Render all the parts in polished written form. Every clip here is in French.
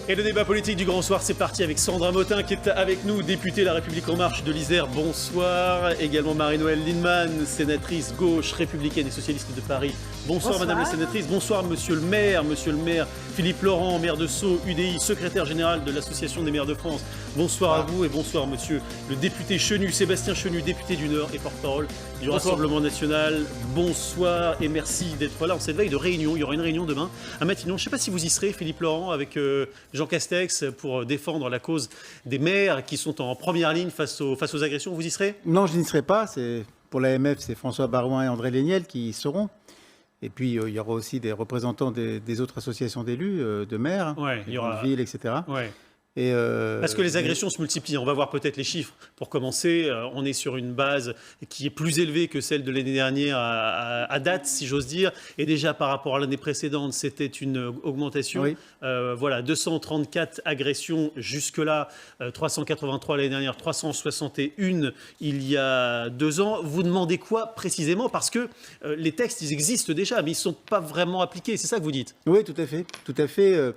Et le débat politique du Grand Soir, c'est parti avec Sandra Motin qui est avec nous, députée La République En Marche de l'Isère. Bonsoir. Également Marie-Noëlle Lienemann, sénatrice gauche, républicaine et socialiste de Paris. Bonsoir, Madame la sénatrice. Bonsoir Monsieur le maire. Philippe Laurent, maire de Sceaux, UDI, secrétaire général de l'Association des maires de France. Bonsoir à vous et bonsoir Monsieur le député Chenu, Sébastien Chenu, député du Nord et porte-parole du Rassemblement National. Bonsoir et merci d'être là en cette veille de réunion. Il y aura une réunion demain à Matignon. Je ne sais pas si vous y serez, Philippe Laurent, avec Jean Castex pour défendre la cause des maires qui sont en première ligne face aux agressions. Vous y serez? Non, je n'y serai pas. Pour l'AMF, c'est François Barouin et André Léniel qui y seront. Et puis, il y aura aussi des représentants des autres associations d'élus, de maires, de villes, etc. Ouais. Parce que les agressions se multiplient. On va voir peut-être les chiffres. Pour commencer, on est sur une base qui est plus élevée que celle de l'année dernière à date, si j'ose dire. Et déjà, par rapport à l'année précédente, c'était une augmentation. Oui. 234 agressions jusque-là, 383 l'année dernière, 361 il y a 2 ans. Vous demandez quoi précisément? Parce que les textes, ils existent déjà, mais ils ne sont pas vraiment appliqués. C'est ça que vous dites? Oui, tout à fait. Tout à fait.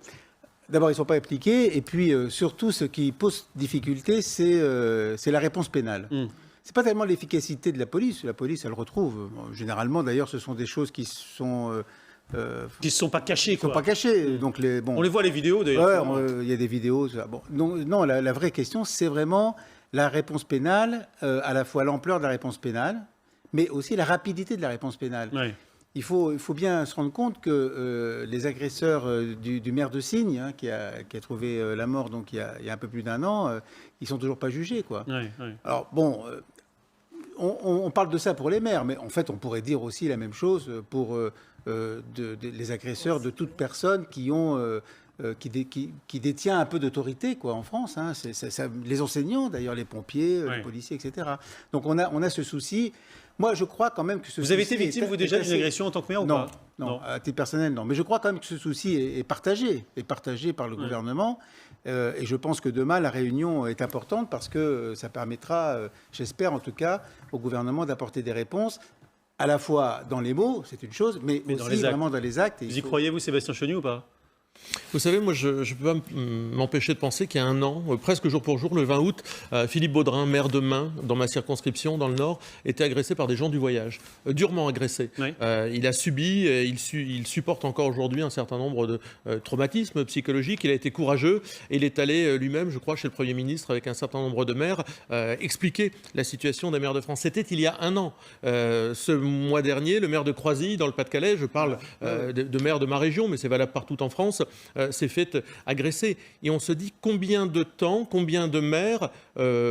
D'abord, ils ne sont pas appliqués. Et puis, surtout, ce qui pose difficulté, c'est la réponse pénale. Ce n'est pas tellement l'efficacité de la police. La police, elle retrouve. Généralement, d'ailleurs, ce sont des choses qui sont... qui ne sont pas cachés. Qui ne sont pas cachés. Donc on les voit, les vidéos, d'ailleurs. Il y a des vidéos. Bon. Non, la vraie question, c'est vraiment la réponse pénale, à la fois l'ampleur de la réponse pénale, mais aussi la rapidité de la réponse pénale. Ouais. Il faut bien se rendre compte que les agresseurs du maire de Signes, hein, qui a trouvé la mort donc, il y a un peu plus d'1 an, ils ne sont toujours pas jugés. Quoi. Ouais. Alors, bon, on parle de ça pour les maires, mais en fait, on pourrait dire aussi la même chose pour les agresseurs de toute personne qui détient un peu d'autorité en France. Hein. Les enseignants, d'ailleurs, les pompiers, les policiers, etc. Donc, on a ce souci. Moi, je crois quand même que ce souci... Vous avez été victime, vous, déjà, d'une agression en tant que maire ou pas? Non, à titre personnel, non. Mais je crois quand même que ce souci est partagé par le gouvernement. Et je pense que demain, la réunion est importante parce que ça permettra, j'espère en tout cas, au gouvernement d'apporter des réponses, à la fois dans les mots, c'est une chose, mais aussi vraiment dans les actes. Vous y croyez, vous, Sébastien Chenu, ou pas? Vous savez, moi, je ne peux pas m'empêcher de penser qu'il y a 1 an, presque jour pour jour, le 20 août, Philippe Baudrin, maire de Main, dans ma circonscription, dans le Nord, était agressé par des gens du voyage, durement agressé. Oui. Il a subi, il supporte encore aujourd'hui un certain nombre de traumatismes psychologiques. Il a été courageux et il est allé lui-même, je crois, chez le Premier ministre, avec un certain nombre de maires, expliquer la situation des maires de France. C'était il y a 1 an. Ce mois dernier, le maire de Croisy, dans le Pas-de-Calais, je parle de maires de ma région, mais c'est valable partout en France, s'est fait agresser. Et on se dit combien de temps, combien de maires,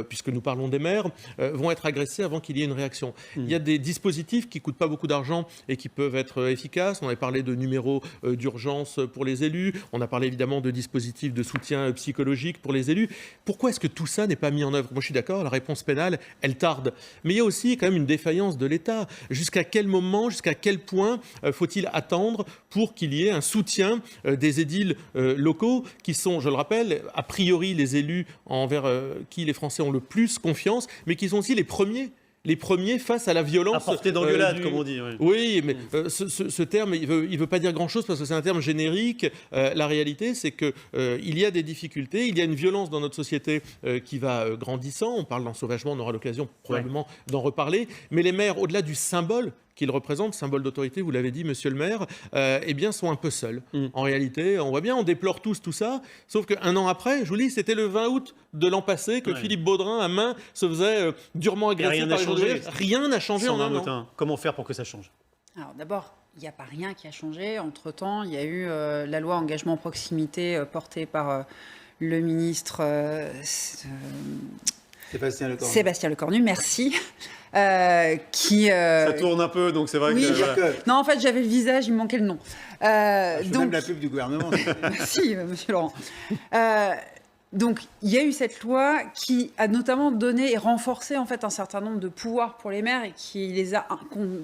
puisque nous parlons des maires, vont être agressés avant qu'il y ait une réaction. Il y a des dispositifs qui ne coûtent pas beaucoup d'argent et qui peuvent être efficaces. On avait parlé de numéros d'urgence pour les élus. On a parlé évidemment de dispositifs de soutien psychologique pour les élus. Pourquoi est-ce que tout ça n'est pas mis en œuvre? Moi, je suis d'accord, la réponse pénale, elle tarde. Mais il y a aussi quand même une défaillance de l'État. Jusqu'à quel moment, jusqu'à quel point faut-il attendre pour qu'il y ait un soutien des édiles locaux qui sont, je le rappelle, a priori les élus envers qui les Français ont le plus confiance, mais qui sont aussi les premiers face à la violence. À portée d'engueulade, comme on dit. Oui, mais ce terme, il veut pas dire grand-chose parce que c'est un terme générique. La réalité, c'est qu'il y a des difficultés, il y a une violence dans notre société qui va grandissant. On parle d'ensauvagement, on aura l'occasion probablement d'en reparler. Mais les maires, au-delà du symbole qu'ils représentent, symbole d'autorité, vous l'avez dit, monsieur le maire, eh bien, sont un peu seuls. En réalité, on voit bien, on déplore tous tout ça, sauf qu'1 an après, je vous dis, c'était le 20 août de l'an passé que Philippe Baudrin, à Main, se faisait durement agresser par les journalistes. Rien n'a changé en 1 an. Comment faire pour que ça change? Alors d'abord, il n'y a pas rien qui a changé. Entre-temps, il y a eu la loi engagement proximité portée par le ministre Sébastien Lecornu, merci. Ça tourne un peu, donc c'est vrai que... Non, en fait, j'avais le visage, il me manquait le nom. Donc... Même la pub du gouvernement. Merci, monsieur Laurent. Donc, il y a eu cette loi qui a notamment donné et renforcé en fait un certain nombre de pouvoirs pour les maires et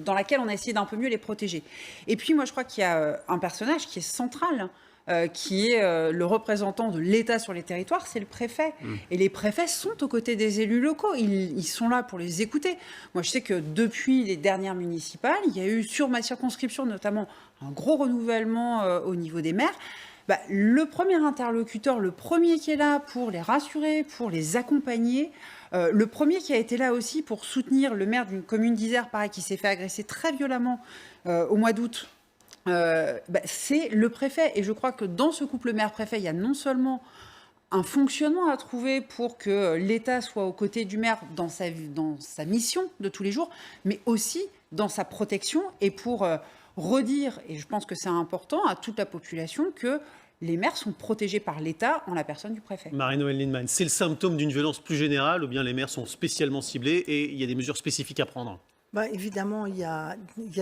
dans laquelle on a essayé d'un peu mieux les protéger. Et puis, moi, je crois qu'il y a un personnage qui est central, qui est le représentant de l'État sur les territoires, c'est le préfet. Et les préfets sont aux côtés des élus locaux. Ils sont là pour les écouter. Moi, je sais que depuis les dernières municipales, il y a eu sur ma circonscription notamment un gros renouvellement au niveau des maires. le premier interlocuteur, le premier qui est là pour les rassurer, pour les accompagner, le premier qui a été là aussi pour soutenir le maire d'une commune d'Isère, pareil, qui s'est fait agresser très violemment au mois d'août, c'est le préfet. Et je crois que dans ce couple maire-préfet, il y a non seulement un fonctionnement à trouver pour que l'État soit aux côtés du maire dans sa mission de tous les jours, mais aussi dans sa protection et pour redire, et je pense que c'est important, à toute la population que les maires sont protégés par l'État en la personne du préfet. Marie-Noëlle Lienemann, c'est le symptôme d'une violence plus générale ou bien les maires sont spécialement ciblés et il y a des mesures spécifiques à prendre? Évidemment, il y a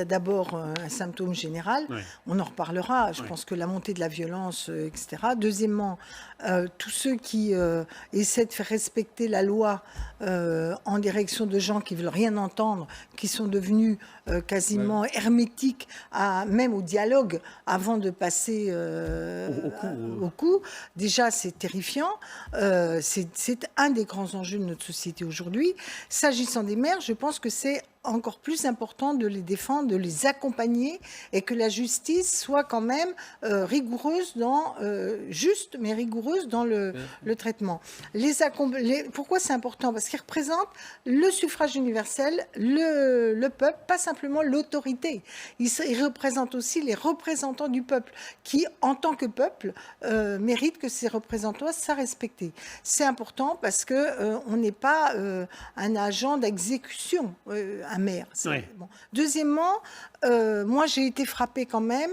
d'abord un symptôme général. Ouais. On en reparlera. Je pense que la montée de la violence, etc. Deuxièmement, tous ceux qui essaient de faire respecter la loi en direction de gens qui ne veulent rien entendre, qui sont devenus quasiment hermétiques même au dialogue avant de passer au coup. Déjà, c'est terrifiant. C'est un des grands enjeux de notre société aujourd'hui. S'agissant des maires, je pense que c'est encore plus important de les défendre, de les accompagner et que la justice soit quand même rigoureuse juste mais rigoureuse dans le traitement. Pourquoi c'est important? Parce qu'ils représentent le suffrage universel, le peuple, pas simplement l'autorité. Ils représentent aussi les représentants du peuple qui, en tant que peuple, méritent que ces représentants soient respectés. C'est important parce qu'on n'est pas un agent d'exécution, un maire. Oui. Bon. Deuxièmement, moi j'ai été frappée quand même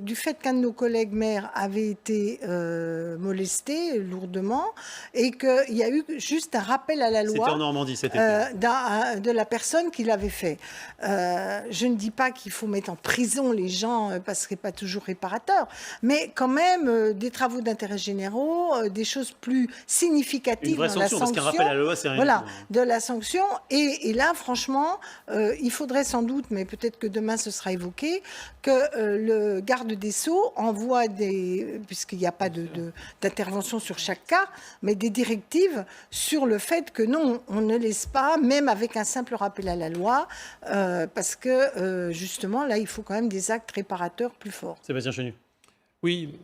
du fait qu'un de nos collègues maires avait été molesté lourdement et qu'il y a eu juste un rappel à la loi. C'était en Normandie cet été. De la personne qui l'avait fait. Je ne dis pas qu'il faut mettre en prison les gens parce que ce n'est pas toujours réparateur, mais quand même des travaux d'intérêt généraux, des choses plus significatives dans la sanction. Parce qu'un rappel à la loi, c'est rien. Voilà, de la sanction. Et là, franchement, il faudrait sans doute, mais peut-être que demain ce sera évoqué, que le garde des Sceaux envoie puisqu'il n'y a pas d'intervention sur chaque cas, mais des directives sur le fait que non, on ne laisse pas, même avec un simple rappel à la loi, parce que justement, là, il faut quand même des actes réparateurs plus forts. Sébastien Chenu. Oui.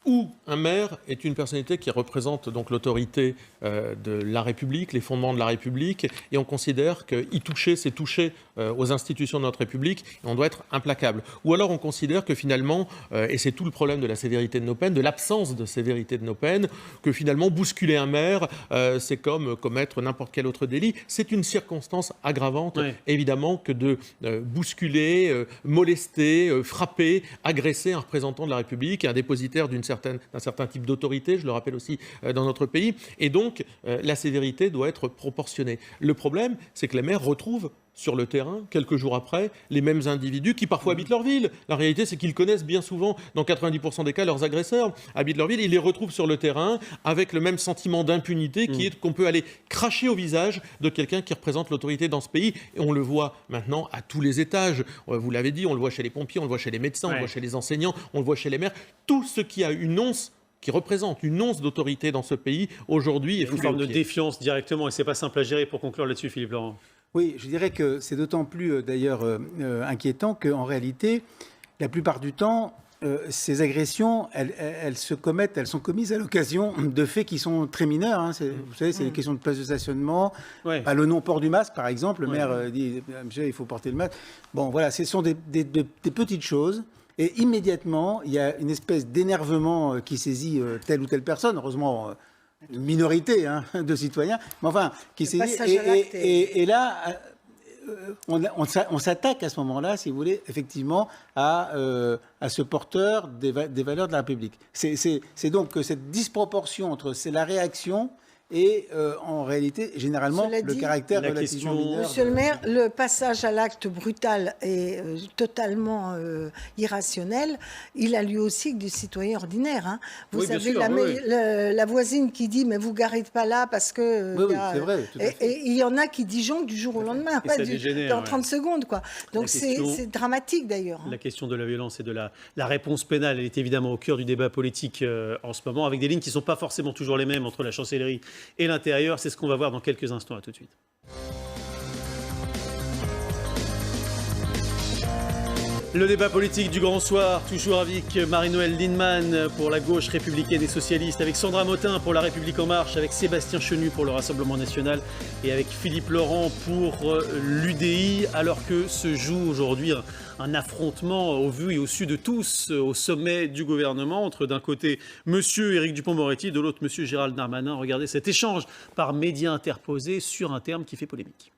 Où un maire est une personnalité qui représente donc l'autorité de la République, les fondements de la République, et on considère qu'y toucher, c'est toucher aux institutions de notre République, et on doit être implacable. Ou alors on considère que finalement, et c'est tout le problème de la sévérité de nos peines, de l'absence de sévérité de nos peines, que finalement bousculer un maire, c'est comme commettre n'importe quel autre délit. C'est une circonstance aggravante, évidemment, que de bousculer, molester, frapper, agresser un représentant de la République, un dépositaire d'un certain type d'autorité, je le rappelle aussi, dans notre pays. Et donc, la sévérité doit être proportionnée. Le problème, c'est que les maires retrouvent sur le terrain, quelques jours après, les mêmes individus qui parfois habitent leur ville. La réalité, c'est qu'ils connaissent bien souvent, dans 90% des cas, leurs agresseurs habitent leur ville. Ils les retrouvent sur le terrain avec le même sentiment d'impunité qui est qu'on peut aller cracher au visage de quelqu'un qui représente l'autorité dans ce pays. Et on le voit maintenant à tous les étages. Vous l'avez dit, on le voit chez les pompiers, on le voit chez les médecins, on le voit chez les enseignants, on le voit chez les maires. Tout ce qui a une once qui représente une once d'autorité dans ce pays, aujourd'hui, est une forme de défiance directement. Et c'est pas simple à gérer. Pour conclure là-dessus, Philippe Laurent. Oui, je dirais que c'est d'autant plus d'ailleurs inquiétant qu'en réalité, la plupart du temps, ces agressions, elles sont commises à l'occasion de faits qui sont très mineurs. Hein. Vous savez, c'est des questions de place de stationnement, le non-port du masque, par exemple. Le maire dit « Monsieur, il faut porter le masque ». Bon, voilà, ce sont des petites choses. Et immédiatement, il y a une espèce d'énervement qui saisit telle ou telle personne. Heureusement, une minorité de citoyens, mais enfin, qui saisit. Et là, on s'attaque à ce moment-là, si vous voulez, effectivement, à ce porteur des valeurs de la République. C'est donc cette disproportion entre la réaction et en réalité, généralement, le caractère relativement mineur. Monsieur le maire, le passage à l'acte brutal est totalement irrationnel. Il a lieu aussi avec des citoyens ordinaires. Hein. Vous savez, la voisine qui dit « mais vous garez pas là parce que… » c'est vrai. Et il y en a qui disjonctent du jour au lendemain, pas dans 30 secondes. Quoi. Donc c'est dramatique d'ailleurs. La question de la violence et de la réponse pénale, elle est évidemment au cœur du débat politique en ce moment, avec des lignes qui ne sont pas forcément toujours les mêmes entre la chancellerie et l'intérieur. C'est ce qu'on va voir dans quelques instants. À tout de suite. Le débat politique du grand soir, toujours avec Marie-Noëlle Lienemann pour la gauche républicaine et socialiste, avec Sandra Motin pour La République En Marche, avec Sébastien Chenu pour le Rassemblement National et avec Philippe Laurent pour l'UDI, alors que se joue aujourd'hui un affrontement au vu et au su de tous au sommet du gouvernement entre d'un côté monsieur Éric Dupond-Moretti, de l'autre monsieur Gérald Darmanin. Regardez cet échange par médias interposés sur un terme qui fait polémique.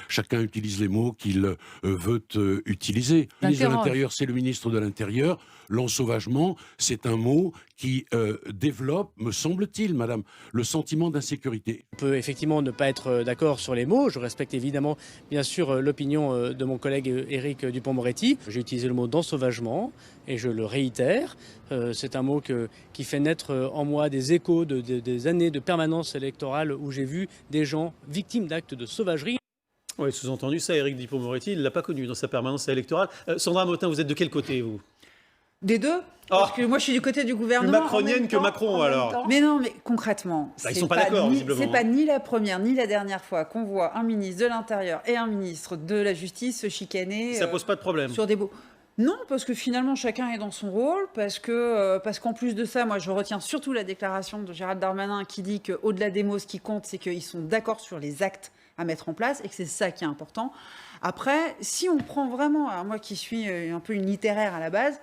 Chacun utilise les mots qu'il veut utiliser. Le ministre de l'Intérieur, c'est le ministre de l'Intérieur. L'ensauvagement, c'est un mot qui développe, me semble-t-il, madame, le sentiment d'insécurité. On peut effectivement ne pas être d'accord sur les mots. Je respecte évidemment, bien sûr, l'opinion de mon collègue Éric Dupond-Moretti. J'ai utilisé le mot d'ensauvagement et je le réitère. C'est un mot qui fait naître en moi des échos des années de permanence électorale où j'ai vu des gens victimes d'actes de sauvagerie. Oui, sous-entendu ça, Éric Dupond-Moretti, il ne l'a pas connu dans sa permanence électorale. Sandra Motin, vous êtes de quel côté, vous ? Des deux. Parce que moi, je suis du côté du gouvernement. Plus macronienne que Macron, alors. Mais non, mais concrètement, ils ne sont pas d'accord, visiblement. C'est pas ni la première ni la dernière fois qu'on voit un ministre de l'Intérieur et un ministre de la Justice se chicaner. Ça pose pas de problème. Sur des beaux. Non, parce que finalement, chacun est dans son rôle, parce qu'en plus de ça, moi, je retiens surtout la déclaration de Gérald Darmanin qui dit qu'au-delà des mots, ce qui compte, c'est qu'ils sont d'accord sur les actes à mettre en place et que c'est ça qui est important. Après, si on prend vraiment, alors moi qui suis un peu une littéraire à la base,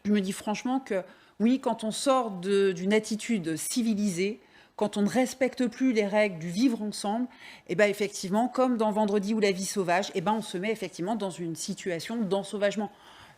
je me dis franchement que oui, quand on sort d'une attitude civilisée, quand on ne respecte plus les règles du vivre ensemble, et ben effectivement, comme dans Vendredi ou la vie sauvage, et ben on se met effectivement dans une situation d'ensauvagement.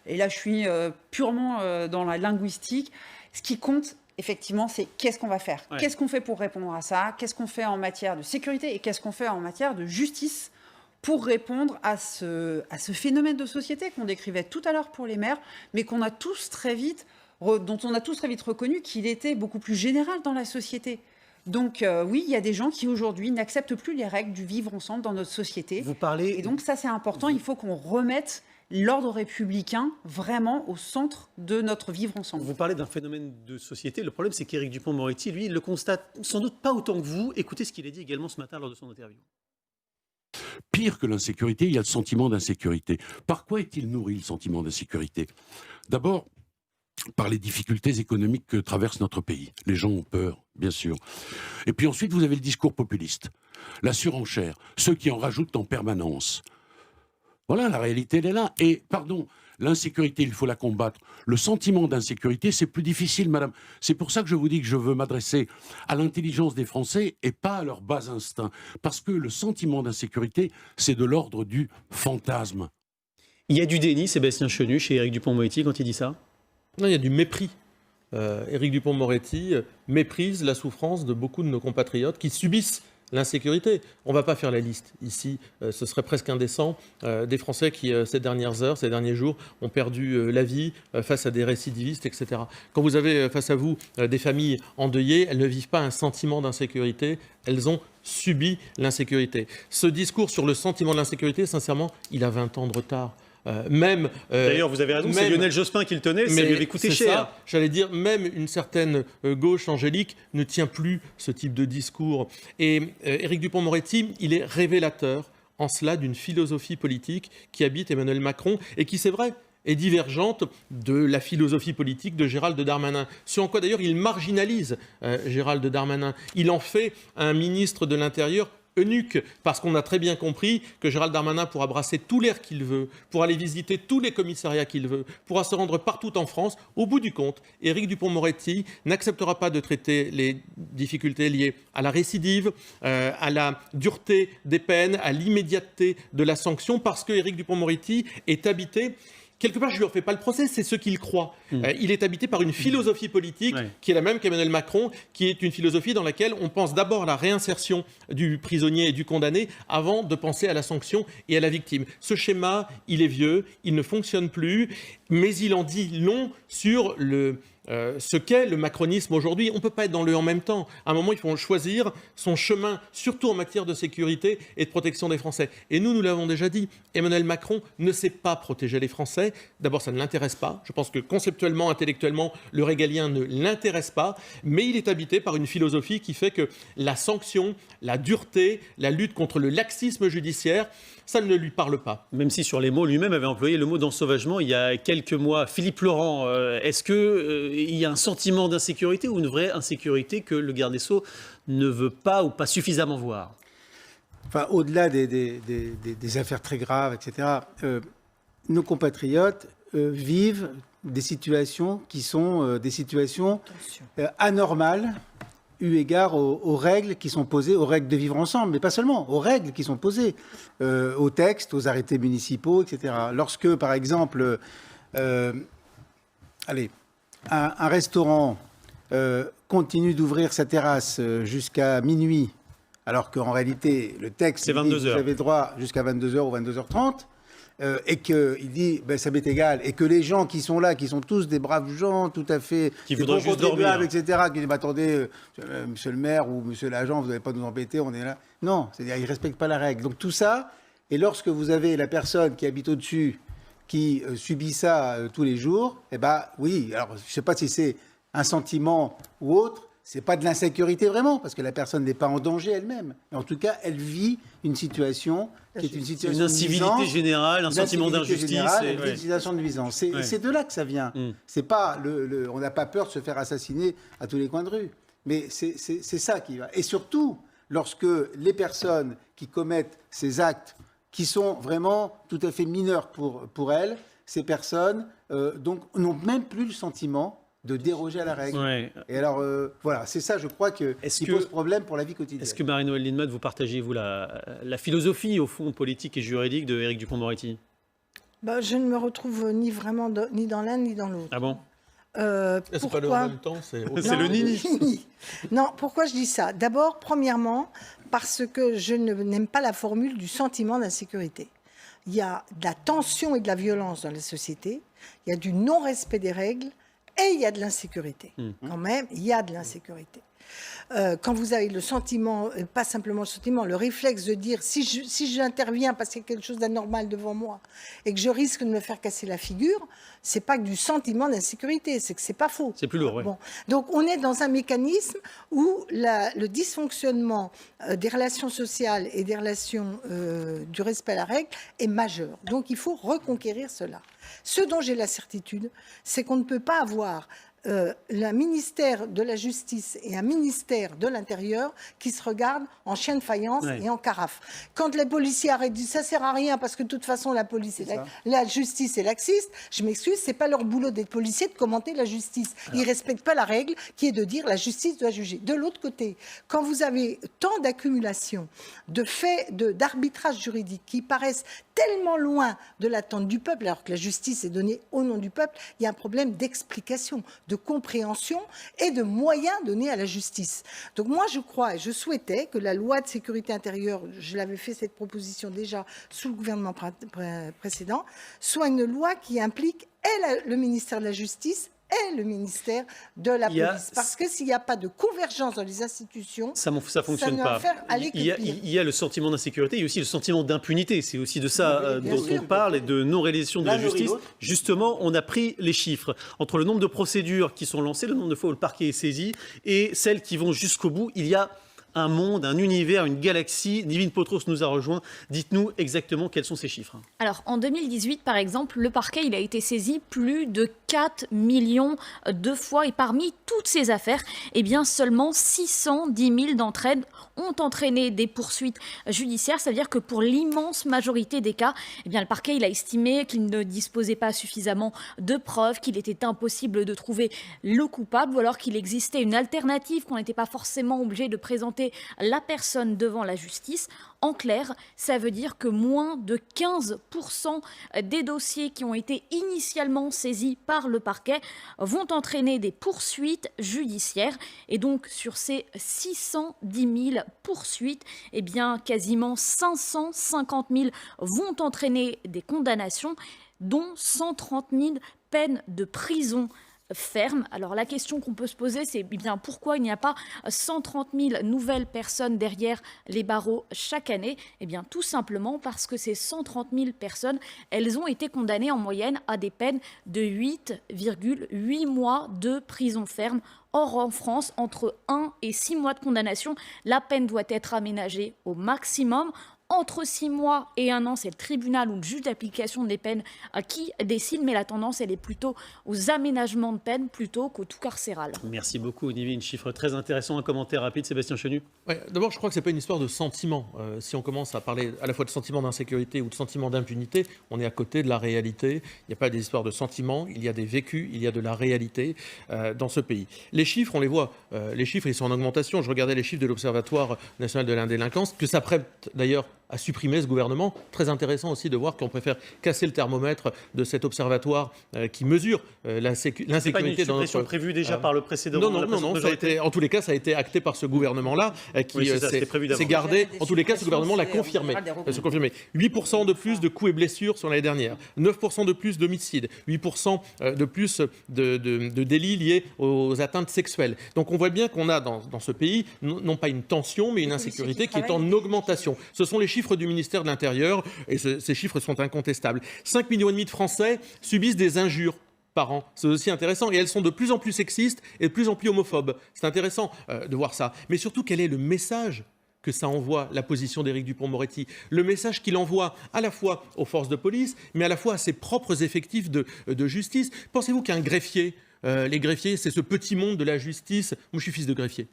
Et là, je suis purement dans la linguistique. Ce qui compte, effectivement, c'est qu'est-ce qu'on va faire. Ouais. Qu'est-ce qu'on fait pour répondre à ça ? Qu'est-ce qu'on fait en matière de sécurité et qu'est-ce qu'on fait en matière de justice pour répondre à ce phénomène de société qu'on décrivait tout à l'heure pour les maires, mais dont on a tous très vite reconnu qu'il était beaucoup plus général dans la société. Donc oui, il y a des gens qui aujourd'hui n'acceptent plus les règles du vivre ensemble dans notre société. Vous parlez... Et donc ça, c'est important. Il faut qu'on remette l'ordre républicain vraiment au centre de notre vivre ensemble. Vous parlez d'un phénomène de société. Le problème, c'est qu'Éric Dupond-Moretti, lui, il le constate sans doute pas autant que vous. Écoutez ce qu'il a dit également ce matin lors de son interview. Pire que l'insécurité, il y a le sentiment d'insécurité. Par quoi est-il nourri, le sentiment d'insécurité ? D'abord, par les difficultés économiques que traverse notre pays. Les gens ont peur, bien sûr. Et puis ensuite, vous avez le discours populiste, la surenchère, ceux qui en rajoutent en permanence. Voilà, la réalité, elle est là. Et, pardon, l'insécurité, il faut la combattre. Le sentiment d'insécurité, c'est plus difficile, madame. C'est pour ça que je vous dis que je veux m'adresser à l'intelligence des Français et pas à leur bas instinct. Parce que le sentiment d'insécurité, c'est de l'ordre du fantasme. Il y a du déni, Sébastien Chenu, chez Éric Dupond-Moretti, quand il dit ça ? Non, il y a du mépris. Éric Dupond-Moretti méprise la souffrance de beaucoup de nos compatriotes qui subissent l'insécurité. On ne va pas faire la liste ici, ce serait presque indécent, des Français qui, ces dernières heures, ces derniers jours, ont perdu la vie face à des récidivistes, etc. Quand vous avez face à vous des familles endeuillées, elles ne vivent pas un sentiment d'insécurité, elles ont subi l'insécurité. Ce discours sur le sentiment de l'insécurité, sincèrement, il a 20 ans de retard. D'ailleurs, vous avez raison, c'est Lionel Jospin qui le tenait, ça lui avait coûté cher. J'allais dire, même une certaine gauche angélique ne tient plus ce type de discours. Et Éric Dupond-Moretti, il est révélateur en cela d'une philosophie politique qui habite Emmanuel Macron et qui, c'est vrai, est divergente de la philosophie politique de Gérald Darmanin. Ce en quoi d'ailleurs il marginalise Gérald Darmanin. Il en fait un ministre de l'Intérieur eunuque, parce qu'on a très bien compris que Gérald Darmanin pourra brasser tout l'air qu'il veut, pourra aller visiter tous les commissariats qu'il veut, pourra se rendre partout en France. Au bout du compte, Éric Dupond-Moretti n'acceptera pas de traiter les difficultés liées à la récidive, à la dureté des peines, à l'immédiateté de la sanction, parce que Éric Dupond-Moretti est habité... Quelque part, je ne lui refais pas le procès, c'est ce qu'il croit. Il est habité par une philosophie politique qui est la même qu'Emmanuel Macron, qui est une philosophie dans laquelle on pense d'abord à la réinsertion du prisonnier et du condamné avant de penser à la sanction et à la victime. Ce schéma, il est vieux, il ne fonctionne plus, mais il en dit long sur ce qu'est le macronisme aujourd'hui. On ne peut pas être dans le en même temps. À un moment, il faut choisir son chemin, surtout en matière de sécurité et de protection des Français. Et nous l'avons déjà dit, Emmanuel Macron ne sait pas protéger les Français. D'abord, ça ne l'intéresse pas. Je pense que conceptuellement, intellectuellement, le régalien ne l'intéresse pas. Mais il est habité par une philosophie qui fait que la sanction, la dureté, la lutte contre le laxisme judiciaire, ça ne lui parle pas. Même si sur les mots, lui-même avait employé le mot d'ensauvagement il y a quelques mois. Philippe Laurent, est-ce qu'il y a un sentiment d'insécurité ou une vraie insécurité que le garde des Sceaux ne veut pas ou pas suffisamment voir? Enfin, au-delà des affaires très graves, etc., nos compatriotes vivent des situations qui sont des situations anormales, eu égard aux règles qui sont posées, aux règles de vivre ensemble, mais pas seulement, aux règles qui sont posées, aux textes, aux arrêtés municipaux, etc. Lorsque, par exemple, un restaurant continue d'ouvrir sa terrasse jusqu'à minuit, alors qu'en réalité, le texte, c'est 22 vous heures. avez droit jusqu'à 22h ou 22h30, et qu'il dit ça m'est égal, et que les gens qui sont là, qui sont tous des braves gens, tout à fait, qui des voudraient bons juste dormir, contribuables, etc., qui disent attendez, monsieur le maire ou monsieur l'agent, vous n'allez pas nous embêter, on est là. Non, c'est-à-dire ils ne respectent pas la règle. Donc tout ça, et lorsque vous avez la personne qui habite au-dessus, qui subit ça tous les jours, eh ben oui, alors je ne sais pas si c'est un sentiment ou autre, c'est pas de l'insécurité vraiment, parce que la personne n'est pas en danger elle-même. Mais en tout cas, elle vit une situation qui est une situation une incivilité générale, un sentiment d'injustice. Une situation de nuisance. C'est de là que ça vient. C'est pas on n'a pas peur de se faire assassiner à tous les coins de rue. Mais c'est ça qui va. Et surtout, lorsque les personnes qui commettent ces actes, qui sont vraiment tout à fait mineurs pour elles, ces personnes donc n'ont même plus le sentiment de déroger à la règle. Ouais. Et alors, voilà, c'est ça, je crois, qui pose problème pour la vie quotidienne. Est-ce que Marie-Noëlle Lienemann, vous partagez, vous, la philosophie, au fond, politique et juridique de Éric Dupond-Moretti? Je ne me retrouve ni vraiment ni dans l'un ni dans l'autre. Ah bon? C'est pas le en même temps, c'est le nini. Non, pourquoi je dis ça? D'abord, premièrement, parce que je n'aime pas la formule du sentiment d'insécurité. Il y a de la tension et de la violence dans la société, il y a du non-respect des règles, et il y a de l'insécurité. Quand même, il y a de l'insécurité. Quand vous avez le sentiment, pas simplement le sentiment, le réflexe de dire si j'interviens parce qu'il y a quelque chose d'anormal devant moi et que je risque de me faire casser la figure, c'est pas que du sentiment d'insécurité, c'est que c'est pas faux. C'est plus lourd, oui. Bon. Donc on est dans un mécanisme où le dysfonctionnement des relations sociales et des relations du respect à la règle est majeur. Donc il faut reconquérir cela. Ce dont j'ai la certitude, c'est qu'on ne peut pas avoir un ministère de la Justice et un ministère de l'Intérieur qui se regardent en chien de faïence et en carafe. Quand les policiers arrêtent, disent ça sert à rien parce que de toute façon la police la justice est laxiste, je m'excuse, c'est pas leur boulot d'être policier de commenter la justice. Ils respectent pas la règle qui est de dire la justice doit juger. De l'autre côté, quand vous avez tant d'accumulation de faits d'arbitrage juridique qui paraissent tellement loin de l'attente du peuple, alors que la justice est donnée au nom du peuple, il y a un problème d'explication, de compréhension et de moyens donnés à la justice. Donc moi, je crois et je souhaitais que la loi de sécurité intérieure, je l'avais fait cette proposition déjà sous le gouvernement précédent, soit une loi qui implique et le ministère de la Justice et le ministère de la police. Parce que s'il n'y a pas de convergence dans les institutions, ça fonctionne pas. Il y a le sentiment d'insécurité, il y a aussi le sentiment d'impunité. C'est aussi de ça dont on parle et de non-réalisation de la justice. Justement, on a pris les chiffres. Entre le nombre de procédures qui sont lancées, le nombre de fois où le parquet est saisi et celles qui vont jusqu'au bout, il y a un monde, un univers, une galaxie. Nivine Potros nous a rejoint. Dites-nous exactement quels sont ces chiffres. Alors, en 2018, par exemple, le parquet il a été saisi plus de 4 millions de fois. Et parmi toutes ces affaires, eh bien, seulement 610 000 d'entre elles ont entraîné des poursuites judiciaires. C'est-à-dire que pour l'immense majorité des cas, eh bien, le parquet il a estimé qu'il ne disposait pas suffisamment de preuves, qu'il était impossible de trouver le coupable ou alors qu'il existait une alternative, qu'on n'était pas forcément obligé de présenter la personne devant la justice. En clair, ça veut dire que moins de 15% des dossiers qui ont été initialement saisis par le parquet vont entraîner des poursuites judiciaires. Et donc, sur ces 610 000 poursuites, eh bien, quasiment 550 000 vont entraîner des condamnations, dont 130 000 peines de prison ferme. Alors la question qu'on peut se poser, c'est bien pourquoi il n'y a pas 130 000 nouvelles personnes derrière les barreaux chaque année? Eh bien tout simplement parce que ces 130 000 personnes, elles ont été condamnées en moyenne à des peines de 8,8 mois de prison ferme. Or, en France, entre 1 et 6 mois de condamnation, la peine doit être aménagée au maximum. Entre 6 mois et 1 an, c'est le tribunal ou le juge d'application des peines qui décide, mais la tendance, elle est plutôt aux aménagements de peine plutôt qu'au tout carcéral. Merci beaucoup, Nivine. Chiffre très intéressant. Un commentaire rapide, Sébastien Chenu. Ouais, d'abord, je crois que ce n'est pas une histoire de sentiment. Si on commence à parler à la fois de sentiment d'insécurité ou de sentiment d'impunité, on est à côté de la réalité. Il n'y a pas des histoires de sentiments, il y a des vécus, il y a de la réalité dans ce pays. Les chiffres, on les voit. Les chiffres, ils sont en augmentation. Je regardais les chiffres de l'Observatoire national de l'indélinquance, que s'apprête d'ailleurs à supprimer ce gouvernement. Très intéressant aussi de voir qu'on préfère casser le thermomètre de cet observatoire qui mesure l'insécurité dans notre... C'est pas une suppression prévue déjà par le précédent? Non, ça a été, en tous les cas, ça a été acté par ce gouvernement-là qui s'est gardé. En tous les cas, ce gouvernement l'a confirmé. 8% de plus de coups et blessures sur l'année dernière, 9% de plus d'homicides, 8% de plus de délits liés aux atteintes sexuelles. Donc on voit bien qu'on a dans ce pays non pas une tension, mais une insécurité qui est en augmentation. Ce sont les chiffres du ministère de l'Intérieur et ces chiffres sont incontestables. 5,5 millions de Français subissent des injures par an. C'est aussi intéressant. Et elles sont de plus en plus sexistes et de plus en plus homophobes. C'est intéressant de voir ça. Mais surtout, quel est le message que ça envoie, la position d'Éric Dupond-Moretti? Le message qu'il envoie à la fois aux forces de police, mais à la fois à ses propres effectifs de justice. Pensez-vous qu'un greffier, les greffiers, c'est ce petit monde de la justice, moi je suis fils de greffier,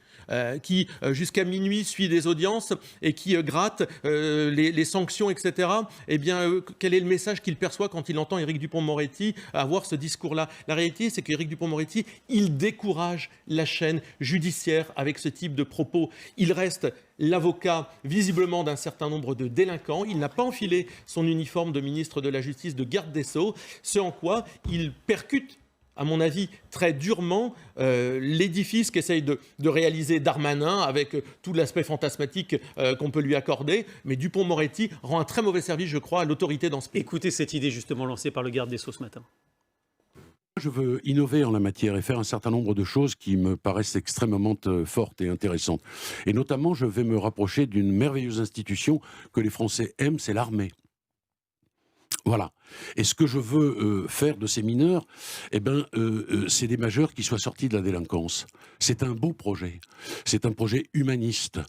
qui jusqu'à minuit suit des audiences et qui gratte les sanctions, etc. Eh bien, quel est le message qu'il perçoit quand il entend Éric Dupond-Moretti avoir ce discours-là? La réalité, c'est qu'Éric Dupond-Moretti, il décourage la chaîne judiciaire avec ce type de propos. Il reste l'avocat visiblement d'un certain nombre de délinquants. Il n'a pas enfilé son uniforme de ministre de la Justice, de garde des Sceaux, ce en quoi il percute, à mon avis, très durement l'édifice qu'essaye de réaliser Darmanin avec tout l'aspect fantasmatique qu'on peut lui accorder. Mais Dupond-Moretti rend un très mauvais service, je crois, à l'autorité dans ce pays. Écoutez cette idée justement lancée par le garde des Sceaux ce matin. Je veux innover en la matière et faire un certain nombre de choses qui me paraissent extrêmement fortes et intéressantes. Et notamment, je vais me rapprocher d'une merveilleuse institution que les Français aiment, c'est l'armée. Voilà. Et ce que je veux faire de ces mineurs, c'est des majeurs qui soient sortis de la délinquance. C'est un beau projet. C'est un projet humaniste.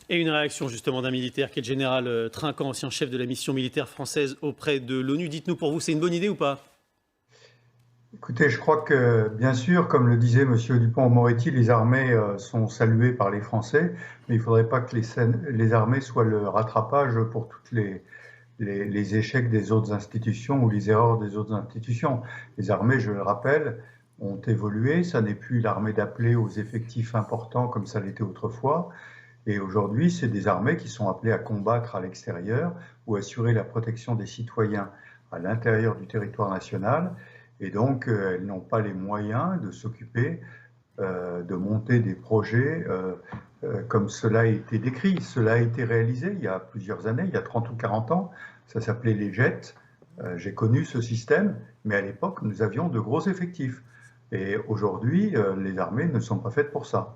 Et une réaction justement d'un militaire qui est le général Trinquant, ancien chef de la mission militaire française auprès de l'ONU. Dites-nous, pour vous, c'est une bonne idée ou pas? Écoutez, je crois que, bien sûr, comme le disait M. Dupond-Moretti, les armées sont saluées par les Français, mais il ne faudrait pas que les armées soient le rattrapage pour toutes les échecs des autres institutions ou les erreurs des autres institutions. Les armées, je le rappelle, ont évolué. Ça n'est plus l'armée d'appelés aux effectifs importants comme ça l'était autrefois. Et aujourd'hui, c'est des armées qui sont appelées à combattre à l'extérieur ou assurer la protection des citoyens à l'intérieur du territoire national. Et donc, elles n'ont pas les moyens de s'occuper de monter des projets comme cela a été décrit. Cela a été réalisé il y a plusieurs années, il y a 30 ou 40 ans. Ça s'appelait les JET. J'ai connu ce système, mais à l'époque, nous avions de gros effectifs. Et aujourd'hui, les armées ne sont pas faites pour ça.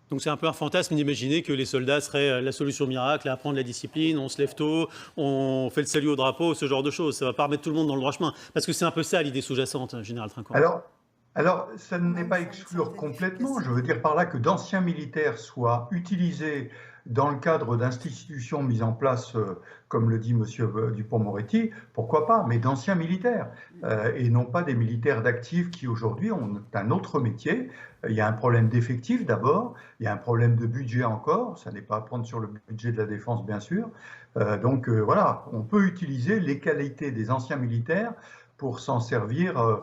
Donc c'est un peu un fantasme d'imaginer que les soldats seraient la solution miracle à apprendre la discipline, on se lève tôt, on fait le salut au drapeau, ce genre de choses. Ça ne va pas remettre tout le monde dans le droit chemin. Parce que c'est un peu ça l'idée sous-jacente, Général Trinquant. Alors, ça n'est pas exclure complètement. Je veux dire par là que d'anciens militaires soient utilisés dans le cadre d'institutions mises en place, comme le dit M. Dupond-Moretti, pourquoi pas, mais d'anciens militaires, et non pas des militaires d'actifs qui aujourd'hui ont un autre métier. Il y a un problème d'effectifs d'abord, il y a un problème de budget encore, ça n'est pas à prendre sur le budget de la défense bien sûr. Donc voilà, on peut utiliser les qualités des anciens militaires pour s'en servir,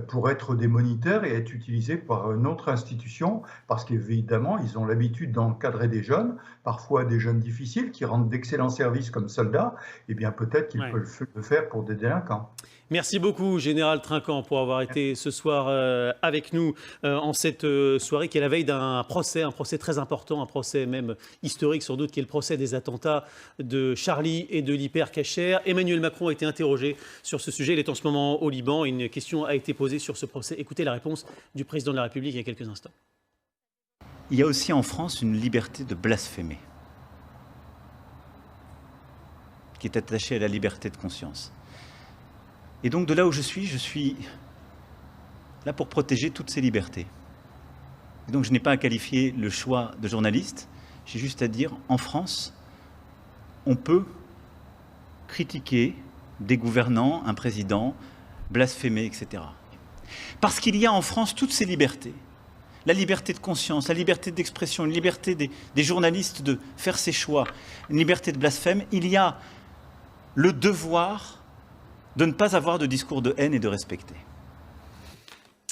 pour être des moniteurs et être utilisés par une autre institution, parce qu'évidemment, ils ont l'habitude d'encadrer des jeunes, parfois des jeunes difficiles, qui rendent d'excellents services comme soldats, et bien peut-être qu'ils peuvent le faire pour des délinquants. Merci beaucoup, Général Trinquant, pour avoir été ce soir avec nous en cette soirée qui est la veille d'un procès, un procès très important, un procès même historique sans doute, qui est le procès des attentats de Charlie et de l'Hyper Cacher. Emmanuel Macron a été interrogé sur ce sujet. Il est en ce moment au Liban. Une question a été posées sur ce procès. Écoutez la réponse du président de la République il y a quelques instants. Il y a aussi en France une liberté de blasphémer, qui est attachée à la liberté de conscience. Et donc de là où je suis là pour protéger toutes ces libertés. Et donc je n'ai pas à qualifier le choix de journaliste, j'ai juste à dire, en France, on peut critiquer des gouvernants, un président, blasphémer, etc. Parce qu'il y a en France toutes ces libertés. La liberté de conscience, la liberté d'expression, la liberté des journalistes de faire ses choix, une liberté de blasphème, il y a le devoir de ne pas avoir de discours de haine et de respecter.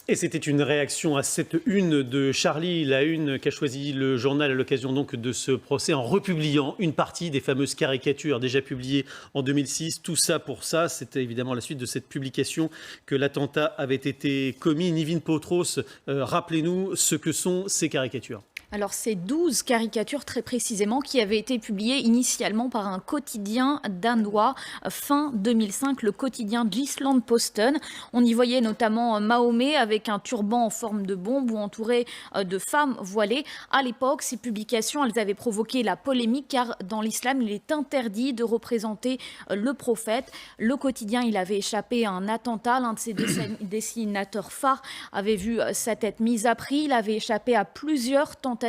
Et c'était une réaction à cette une de Charlie, la une qu'a choisi le journal à l'occasion donc de ce procès en republiant une partie des fameuses caricatures déjà publiées en 2006. Tout ça pour ça, c'était évidemment la suite de cette publication que l'attentat avait été commis. Nivine Potros, rappelez-nous ce que sont ces caricatures. Alors, c'est 12 caricatures très précisément qui avaient été publiées initialement par un quotidien danois fin 2005, le quotidien Jyllands-Posten. On y voyait notamment Mahomet avec un turban en forme de bombe ou entouré de femmes voilées. À l'époque, ces publications, elles avaient provoqué la polémique car dans l'islam, il est interdit de représenter le prophète. Le quotidien, il avait échappé à un attentat. L'un de ses dessinateurs phares avait vu sa tête mise à prix. Il avait échappé à plusieurs tentatives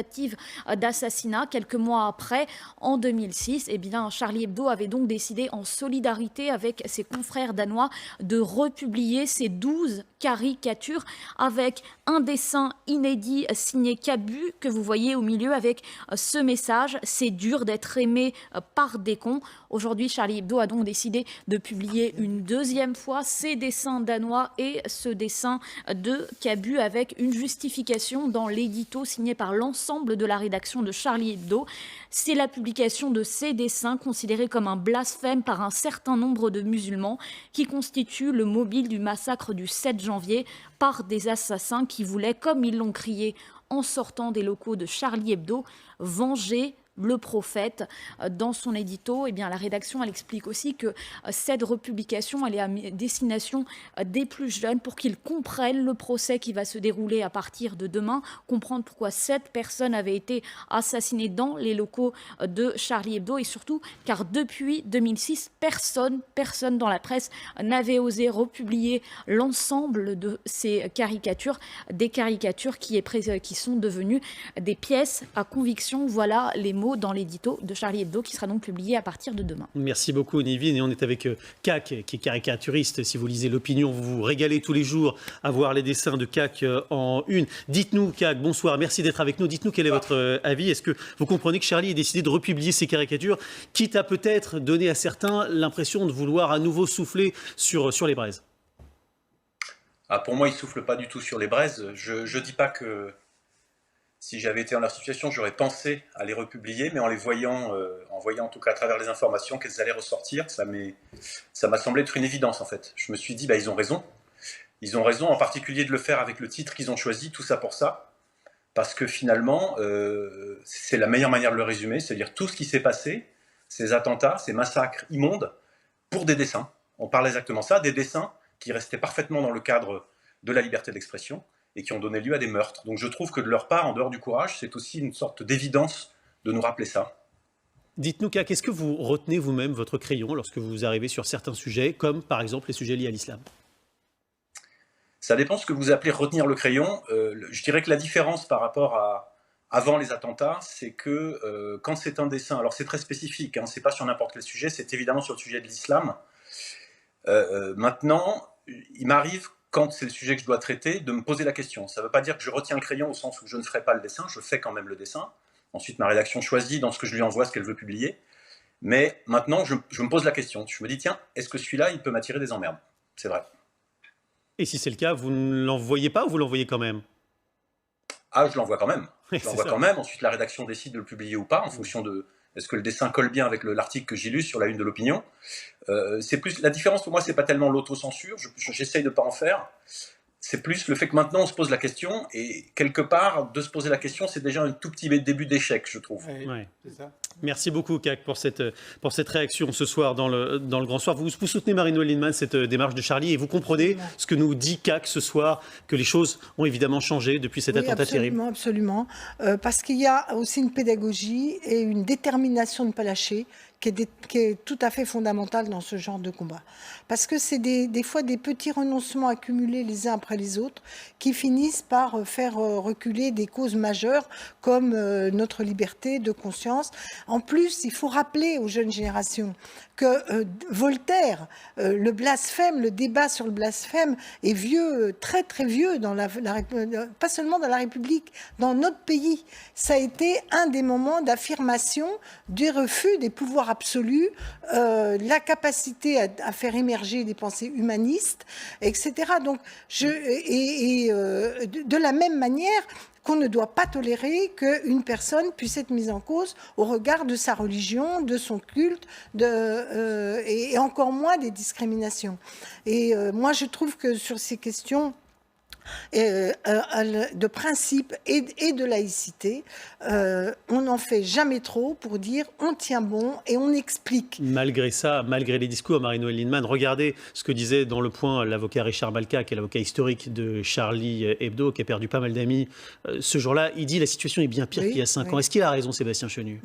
d'assassinat. Quelques mois après, en 2006, eh bien, Charlie Hebdo avait donc décidé, en solidarité avec ses confrères danois, de republier ces 12 caricatures avec un dessin inédit signé Cabu que vous voyez au milieu avec ce message: c'est dur d'être aimé par des cons. Aujourd'hui, Charlie Hebdo a donc décidé de publier une deuxième fois ces dessins danois et ce dessin de Cabu avec une justification dans l'édito signé par l'ensemble de la rédaction de Charlie Hebdo. C'est la publication de ces dessins considérés comme un blasphème par un certain nombre de musulmans qui constituent le mobile du massacre du 7 janvier par des assassins qui voulaient, comme ils l'ont crié en sortant des locaux de Charlie Hebdo, venger le prophète. Dans son édito, eh bien, la rédaction elle explique aussi que cette republication elle est à destination des plus jeunes pour qu'ils comprennent le procès qui va se dérouler à partir de demain, comprendre pourquoi 7 personnes avaient été assassinées dans les locaux de Charlie Hebdo et surtout car depuis 2006, personne dans la presse n'avait osé republier l'ensemble de ces caricatures, des caricatures qui sont devenues des pièces à conviction. Voilà les mots dans l'édito de Charlie Hebdo qui sera donc publié à partir de demain. Merci beaucoup Nivine, et on est avec Cac qui est caricaturiste. Si vous lisez l'Opinion, vous vous régalez tous les jours à voir les dessins de Cac en une. Dites-nous Cac, bonsoir, merci d'être avec nous. Dites-nous quel est votre avis. Est-ce que vous comprenez que Charlie ait décidé de republier ces caricatures, quitte à peut-être donner à certains l'impression de vouloir à nouveau souffler sur les braises? Pour moi, il ne souffle pas du tout sur les braises. Je ne dis pas que si j'avais été dans leur situation, j'aurais pensé à les republier, mais en voyant en tout cas à travers les informations qu'elles allaient ressortir, ça m'a semblé être une évidence en fait. Je me suis dit, ils ont raison. Ils ont raison en particulier de le faire avec le titre qu'ils ont choisi, Tout ça pour ça, parce que finalement, c'est la meilleure manière de le résumer, c'est-à-dire tout ce qui s'est passé, ces attentats, ces massacres immondes, pour des dessins. On parle exactement ça, des dessins qui restaient parfaitement dans le cadre de la liberté d'expression, et qui ont donné lieu à des meurtres. Donc je trouve que de leur part, en dehors du courage, c'est aussi une sorte d'évidence de nous rappeler ça. Dites-nous, qu'est-ce que vous retenez vous-même votre crayon lorsque vous arrivez sur certains sujets, comme par exemple les sujets liés à l'islam? Ça dépend ce que vous appelez retenir le crayon. Je dirais que la différence par rapport à avant les attentats, c'est que quand c'est un dessin, alors c'est très spécifique, c'est pas sur n'importe quel sujet, c'est évidemment sur le sujet de l'islam. Maintenant, il m'arrive, quand c'est le sujet que je dois traiter, de me poser la question. Ça ne veut pas dire que je retiens le crayon au sens où je ne ferai pas le dessin, je fais quand même le dessin. Ensuite, ma rédaction choisit dans ce que je lui envoie ce qu'elle veut publier. Mais maintenant, je me pose la question. Je me dis, tiens, est-ce que celui-là, il peut m'attirer des emmerdes? C'est vrai. Et si c'est le cas, vous ne l'envoyez pas ou vous l'envoyez quand même? Je l'envoie quand même. Je l'envoie quand même. Ensuite, la rédaction décide de le publier ou pas, en fonction de... Est-ce que le dessin colle bien avec l'article que j'illustre sur la une de l'Opinion? C'est plus la différence pour moi, c'est pas tellement l'autocensure. J'essaye de pas en faire. C'est plus le fait que maintenant on se pose la question et quelque part de se poser la question, c'est déjà un tout petit début d'échec, je trouve. Oui, c'est ça. Merci beaucoup, CAC, pour cette réaction ce soir dans le Grand Soir. Vous soutenez Marie-Noëlle Lienemann, cette démarche de Charlie, et vous comprenez ce que nous dit CAC ce soir, que les choses ont évidemment changé depuis cet attentat terrible. Absolument, parce qu'il y a aussi une pédagogie et une détermination de ne pas lâcher qui est tout à fait fondamentale dans ce genre de combat. Parce que c'est des fois des petits renoncements accumulés les uns après les autres qui finissent par faire reculer des causes majeures comme notre liberté de conscience. En plus, il faut rappeler aux jeunes générations que Voltaire, le blasphème, le débat sur le blasphème est vieux, très très vieux, pas seulement dans la République, dans notre pays. Ça a été un des moments d'affirmation du refus des pouvoirs absolus, la capacité à faire émerger des pensées humanistes, etc. Donc, de la même manière qu'on ne doit pas tolérer qu'une personne puisse être mise en cause au regard de sa religion, de son culte, et encore moins des discriminations. Et moi, je trouve que sur ces questions de principe et de laïcité, on n'en fait jamais trop pour dire on tient bon et on explique. Malgré ça, malgré les discours, Marie-Noëlle Lienemann, regardez ce que disait dans Le Point l'avocat Richard Malka, qui est l'avocat historique de Charlie Hebdo, qui a perdu pas mal d'amis ce jour-là. Il dit la situation est bien pire qu'il y a 5 ans. Est-ce qu'il a raison, Sébastien Chenu?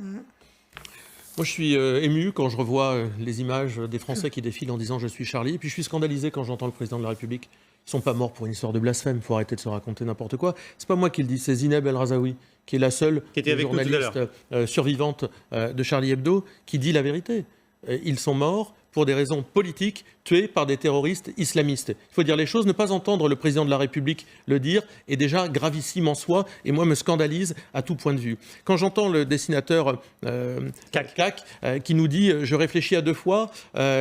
Moi, je suis ému quand je revois les images des Français qui défilent en disant « je suis Charlie ». Et puis je suis scandalisé quand j'entends le président de la République. Ils ne sont pas morts pour une histoire de blasphème. Il faut arrêter de se raconter n'importe quoi. Ce n'est pas moi qui le dis, c'est Zineb El Razaoui, qui est la seule journaliste survivante de Charlie Hebdo, qui dit la vérité. Ils sont morts pour des raisons politiques, tués par des terroristes islamistes. Il faut dire les choses, ne pas entendre le président de la République le dire est déjà gravissime en soi, et moi me scandalise à tout point de vue. Quand j'entends le dessinateur CAC qui nous dit « je réfléchis à 2 fois »,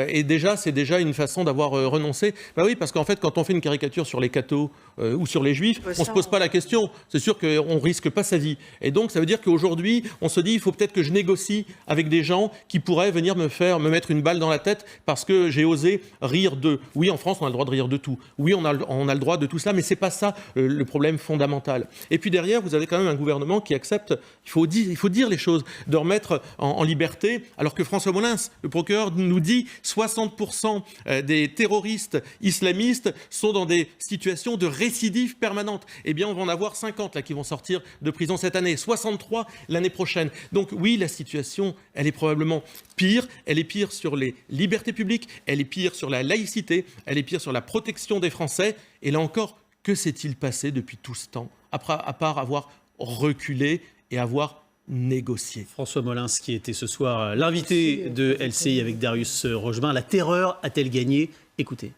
et déjà c'est déjà une façon d'avoir renoncé. Ben oui, parce qu'en fait, quand on fait une caricature sur les cathos ou sur les juifs, on ne se pose pas la question. C'est sûr qu'on ne risque pas sa vie. Et donc ça veut dire qu'aujourd'hui, on se dit « il faut peut-être que je négocie avec des gens qui pourraient venir me mettre une balle dans la tête parce que j'ai osé rire d'eux. » Oui, en France, on a le droit de rire de tout. Oui, on a le droit de tout cela, mais ce n'est pas ça le problème fondamental. Et puis derrière, vous avez quand même un gouvernement qui accepte, il faut dire les choses, de remettre en liberté, alors que François Molins, le procureur, nous dit 60% des terroristes islamistes sont dans des situations de récidive permanente. Eh bien, on va en avoir 50 là, qui vont sortir de prison cette année, 63 l'année prochaine. Donc oui, la situation, elle est probablement pire. Elle est pire sur les libertés publiques, elle est pire sur la laïcité, elle est pire sur la protection des Français. Et là encore, que s'est-il passé depuis tout ce temps, à part avoir reculé et avoir négocié? François Molins, qui était ce soir l'invité de LCI avec Darius Rochebain. La terreur a-t-elle gagné? Écoutez.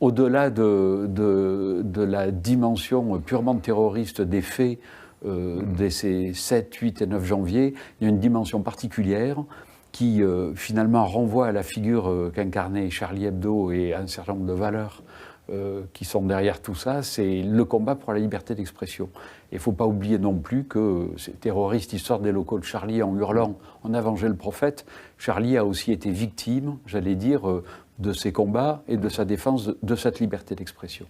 Au-delà de la dimension purement terroriste des faits de ces 7, 8 et 9 janvier, il y a une dimension particulière qui finalement renvoie à la figure qu'incarnait Charlie Hebdo et à un certain nombre de valeurs qui sont derrière tout ça, c'est le combat pour la liberté d'expression. Il ne faut pas oublier non plus que ces terroristes, ils sortent des locaux de Charlie en hurlant « on a vengé le prophète ». Charlie a aussi été victime, j'allais dire, de ces combats et de sa défense de cette liberté d'expression.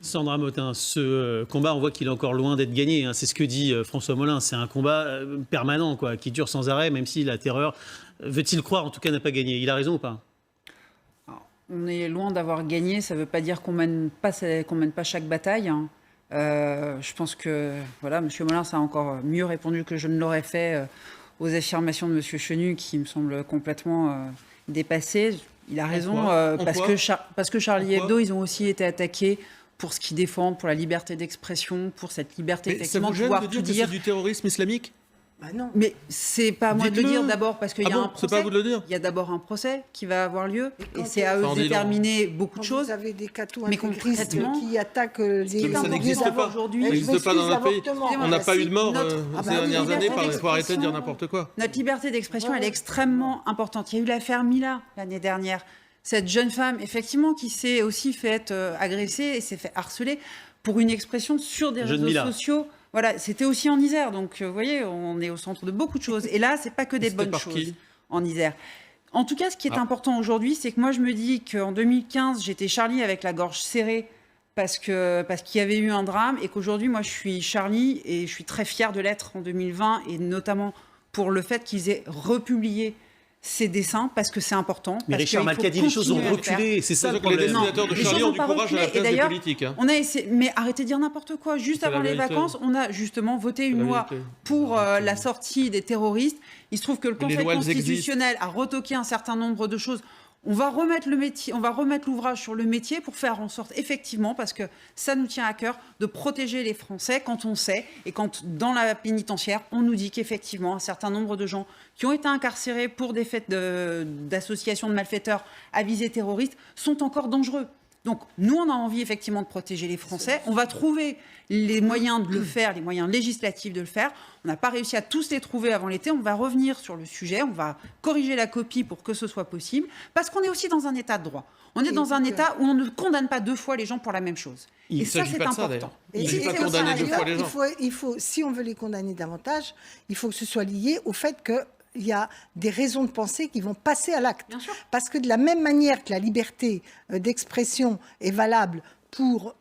Sandra Motin, ce combat, on voit qu'il est encore loin d'être gagné. Hein. C'est ce que dit François Molins. C'est un combat permanent, quoi, qui dure sans arrêt, même si la terreur, veut-il croire, en tout cas, n'a pas gagné. Il a raison ou pas? On est loin d'avoir gagné. Ça ne veut pas dire qu'on mène pas chaque bataille. Hein. Je pense que voilà, M. Molins a encore mieux répondu que je ne l'aurais fait aux affirmations de M. Chenu, qui me semblent complètement dépassées. Il a raison, parce que Charlie Hebdo, ils ont aussi été attaqués pour ce qu'ils défendent, pour la liberté d'expression, pour cette liberté effectivement de pouvoir tout dire. C'est du terrorisme islamique? Bah non. Mais c'est pas à moi de le dire d'abord, parce qu'il y a un procès. C'est pas à vous de le dire. Il y a d'abord un procès qui va avoir lieu, et c'est à eux de déterminer beaucoup de choses. Vous avez des cathos mais concrètement qui attaquent les ça n'existe pas. Aujourd'hui. Ça n'existe pas dans notre pays. On n'a pas eu de mort ces dernières années. Il faut arrêter de dire n'importe quoi. Notre liberté d'expression, elle est extrêmement importante. Il y a eu l'affaire Mila l'année dernière. Cette jeune femme, effectivement, qui s'est aussi fait agresser et s'est fait harceler pour une expression sur des réseaux sociaux. Voilà, c'était aussi en Isère. Donc, vous voyez, on est au centre de beaucoup de choses. Et là, c'est pas que des bonnes choses en Isère. En tout cas, ce qui est important aujourd'hui, c'est que moi, je me dis qu'en 2015, j'étais Charlie avec la gorge serrée parce qu'il y avait eu un drame, et qu'aujourd'hui, moi, je suis Charlie et je suis très fière de l'être en 2020, et notamment pour le fait qu'ils aient republié ces dessins, parce que c'est important. Mais Richard Malcadi, les choses ont reculé, c'est ça le problème. Les dessinateurs de Charlie ont du courage à la place des politiques. On a essayé, mais arrêtez de dire n'importe quoi. Juste avant les vacances, on a justement voté une loi pour la sortie des terroristes. Il se trouve que le Conseil constitutionnel a retoqué un certain nombre de choses. On va remettre l'ouvrage sur le métier pour faire en sorte, effectivement, parce que ça nous tient à cœur, de protéger les Français quand on sait, et quand dans la pénitentiaire, on nous dit qu'effectivement, un certain nombre de gens qui ont été incarcérés pour des faits d'association de malfaiteurs à visée terroriste sont encore dangereux. Donc, nous, on a envie effectivement de protéger les Français. On va trouver les moyens de le faire, les moyens législatifs de le faire. On n'a pas réussi à tous les trouver avant l'été. On va revenir sur le sujet. On va corriger la copie pour que ce soit possible. Parce qu'on est aussi dans un état de droit. On est dans un état où on ne condamne pas 2 fois les gens pour la même chose. Et ça, c'est important. Il ne s'agit pas de condamner 2 fois les gens. Il faut, si on veut les condamner davantage, il faut que ce soit lié au fait que il y a des raisons de penser qui vont passer à l'acte. Parce que de la même manière que la liberté d'expression est valable pour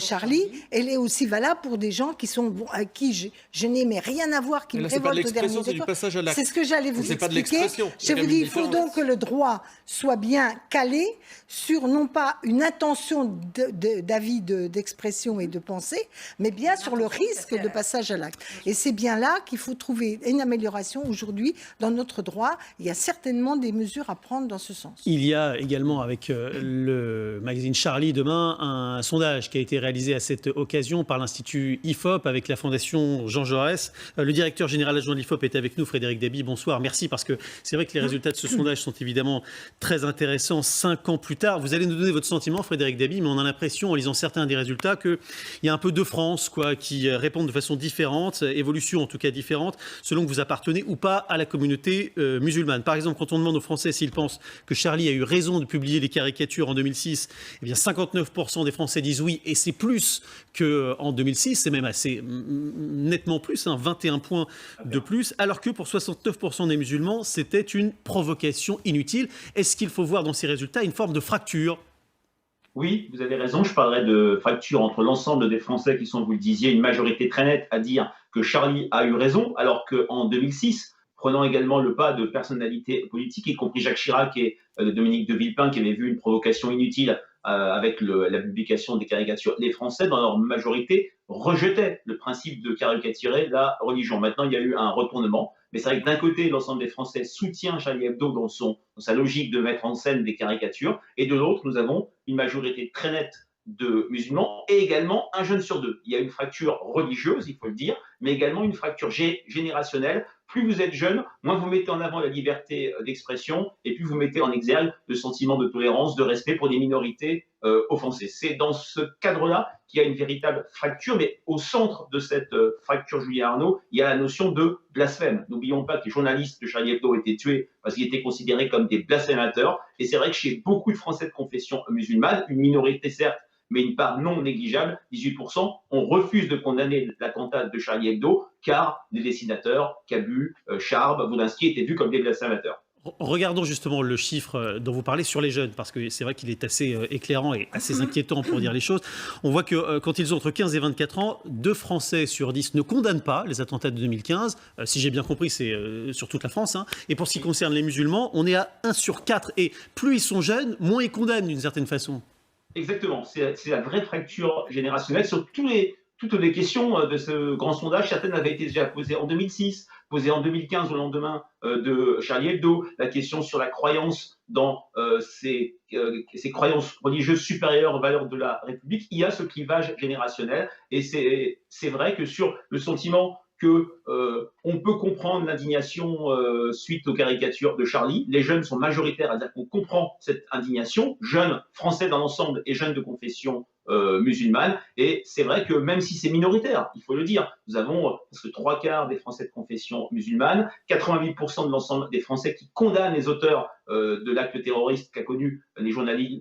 Charlie, elle est aussi valable pour des gens qui sont à qui je n'aimais rien à voir, qui me révoltent au dernier degré. C'est ce que j'allais vous expliquer. Je vous dis, il faut donc que le droit soit bien calé sur non pas une intention d'avis d'expression et de pensée, mais bien sur le risque de passage à l'acte. Et c'est bien là qu'il faut trouver une amélioration aujourd'hui dans notre droit. Il y a certainement des mesures à prendre dans ce sens. Il y a également avec le magazine Charlie demain un sondage qui a été réalisé à cette occasion par l'Institut IFOP avec la Fondation Jean Jaurès. Le directeur général adjoint de l'IFOP est avec nous, Frédéric Dabi. Bonsoir, merci, parce que c'est vrai que les résultats de ce sondage sont évidemment très intéressants 5 ans plus tard. Vous allez nous donner votre sentiment, Frédéric Dabi, mais on a l'impression, en lisant certains des résultats, qu'il y a un peu de France qui répondent de façon différente, évolution en tout cas différente, selon que vous appartenez ou pas à la communauté musulmane. Par exemple, quand on demande aux Français s'ils pensent que Charlie a eu raison de publier les caricatures en 2006, eh bien 59% des Français disent oui, et c'est plus qu'en 2006, c'est même assez nettement plus, 21 points de plus, alors que pour 69% des musulmans, c'était une provocation inutile. Est-ce qu'il faut voir dans ces résultats une forme de fracture ? Oui, vous avez raison, je parlerai de fracture entre l'ensemble des Français qui sont, vous le disiez, une majorité très nette à dire que Charlie a eu raison, alors qu'en 2006, prenant également le pas de personnalités politiques, y compris Jacques Chirac et Dominique de Villepin, qui avaient vu une provocation inutile avec la publication des caricatures, les Français, dans leur majorité, rejetaient le principe de caricaturer la religion. Maintenant, il y a eu un retournement, mais c'est vrai que d'un côté, l'ensemble des Français soutient Charlie Hebdo dans sa logique de mettre en scène des caricatures, et de l'autre, nous avons une majorité très nette de musulmans et également 1 jeune sur 2. Il y a une fracture religieuse, il faut le dire, mais également une fracture générationnelle. Plus vous êtes jeune, moins vous mettez en avant la liberté d'expression et plus vous mettez en exergue le sentiment de tolérance, de respect pour des minorités offensées. C'est dans ce cadre-là qu'il y a une véritable fracture, mais au centre de cette fracture, Julien Arnaud, il y a la notion de blasphème. N'oublions pas que les journalistes de Charlie Hebdo ont été tués parce qu'ils étaient considérés comme des blasphémateurs. Et c'est vrai que chez beaucoup de Français de confession musulmane, une minorité certes, mais une part non négligeable, 18%, on refuse de condamner l'attentat de Charlie Hebdo car les dessinateurs, Cabu, Charb, Wolinski étaient vus comme des blasphémateurs. Regardons justement le chiffre dont vous parlez sur les jeunes, parce que c'est vrai qu'il est assez éclairant et assez inquiétant pour dire les choses. On voit que quand ils ont entre 15 et 24 ans, 2 Français sur 10 ne condamnent pas les attentats de 2015. Si j'ai bien compris, c'est sur toute la France. Et pour ce qui concerne les musulmans, on est à 1 sur 4. Et plus ils sont jeunes, moins ils condamnent d'une certaine façon. Exactement, c'est la vraie fracture générationnelle sur toutes les questions de ce grand sondage. Certaines avaient été déjà posées en 2006, posées en 2015 au lendemain de Charlie Hebdo. La question sur la croyance dans ces croyances religieuses supérieures aux valeurs de la République. Il y a ce clivage générationnel et c'est vrai que sur le sentiment on peut comprendre l'indignation suite aux caricatures de Charlie. Les jeunes sont majoritaires à dire qu'on comprend cette indignation, jeunes français dans l'ensemble et jeunes de confession musulmane. Et c'est vrai que même si c'est minoritaire, il faut le dire, nous avons presque 3/4 des Français de confession musulmane, 88% de l'ensemble des Français qui condamnent les auteurs de l'acte terroriste qu'a connu